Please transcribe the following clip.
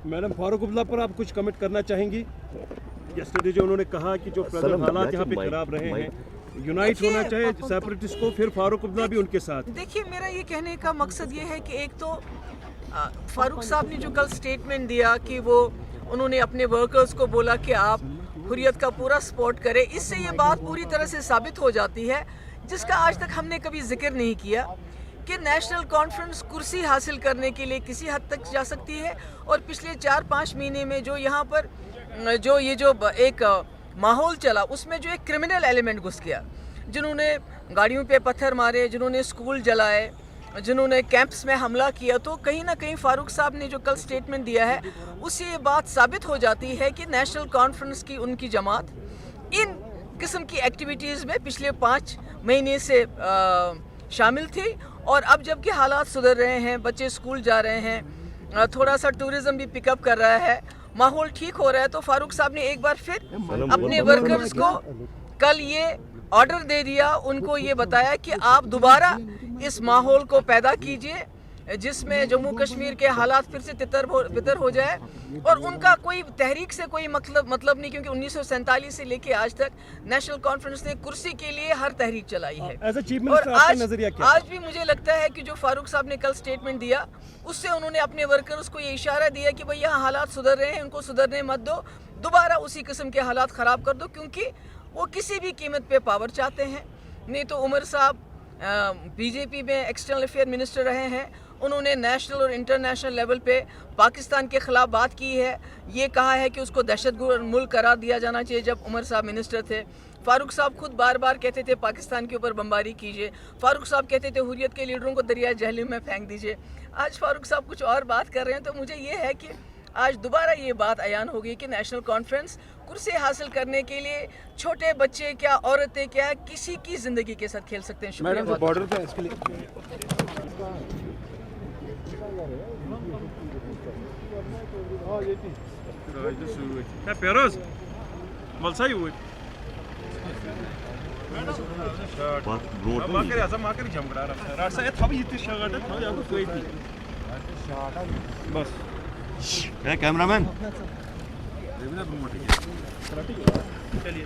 Madam Farooq Abdullah पर आप कुछ कमेंट करना चाहेंगी? यस्टरडे जो उन्होंने कहा कि जो प्रेजेंट हालात यहाँ पे खराब रहे हैं, यूनाइट होना चाहिए सेपरेटिस्ट को, फिर फारूक अब्दुल्ला भी उनके साथ। देखिए, मेरा ये कहने का मकसद ये है कि एक तो फारूक साहब ने जो कल स्टेटमेंट दिया कि वो उन्होंने अपने वर्कर्स को बोला कि आप हुर्रियत का पूरा सपोर्ट करें, इससे ये बात पूरी तरह से साबित हो जाती है जिसका आज तक हमने कभी जिक्र नहीं किया कि नेशनल कॉन्फ्रेंस कुर्सी हासिल करने के लिए किसी हद तक जा सकती है। और पिछले 4-5 महीने में जो यहाँ पर जो एक माहौल चला, उसमें जो एक क्रिमिनल एलिमेंट घुस गया, जिन्होंने गाड़ियों पे पत्थर मारे, जिन्होंने स्कूल जलाए, जिन्होंने कैंप्स में हमला किया, तो कहीं ना कहीं फारूक साहब ने जो कल स्टेटमेंट दिया है उससे ये बात साबित हो जाती है कि नेशनल कॉन्फ्रेंस की उनकी जमात इन किस्म की एक्टिविटीज़ में पिछले 5 महीने से शामिल थी। और अब जबकि हालात सुधर रहे हैं, बच्चे स्कूल जा रहे हैं, थोड़ा सा टूरिज़्म भी पिकअप कर रहा है, माहौल ठीक हो रहा है, तो फारूक साहब ने एक बार फिर अपने वर्कर्स को कल ये ऑर्डर दे दिया, उनको ये बताया कि आप दोबारा इस माहौल को पैदा कीजिए जिसमें जम्मू कश्मीर के हालात फिर से तितर हो जाए। और उनका कोई तहरीक से कोई मतलब नहीं, क्योंकि 1947 से लेके आज तक नेशनल कॉन्फ्रेंस ने कुर्सी के लिए हर तहरीक चलाई है। और आज भी मुझे लगता है कि जो फारूक साहब ने कल स्टेटमेंट दिया, उससे उन्होंने अपने वर्कर्स को ये इशारा दिया कि भाई यहाँ हालात सुधर रहे हैं, उनको सुधरने मत दो, दोबारा उसी किस्म के हालात ख़राब कर दो, क्योंकि वो किसी भी कीमत पे पावर चाहते हैं। नहीं तो उमर साहब बीजेपी में एक्सटर्नल अफेयर मिनिस्टर रहे हैं, उन्होंने नेशनल और इंटरनेशनल लेवल पे पाकिस्तान के ख़िलाफ़ बात की है, ये कहा है कि उसको दहशतगर्द मुल्क करार दिया जाना चाहिए जब उमर साहब मिनिस्टर थे। फारूक साहब खुद बार बार कहते थे पाकिस्तान के ऊपर बमबारी कीजिए, फारूक साहब कहते थे हुर्रियत के लीडरों को दरिया जहलम में फेंक दीजिए। आज फारूक साहब कुछ और बात कर रहे हैं, तो मुझे ये है कि आज दोबारा ये बात अयान हो गई कि नेशनल कॉन्फ्रेंस कुर्सी हासिल करने के लिए छोटे बच्चे क्या, औरतें क्या, किसी की ज़िंदगी के साथ खेल सकते हैं। मैडम बॉर्डर पे इसके लिए कैमरामैन चलिए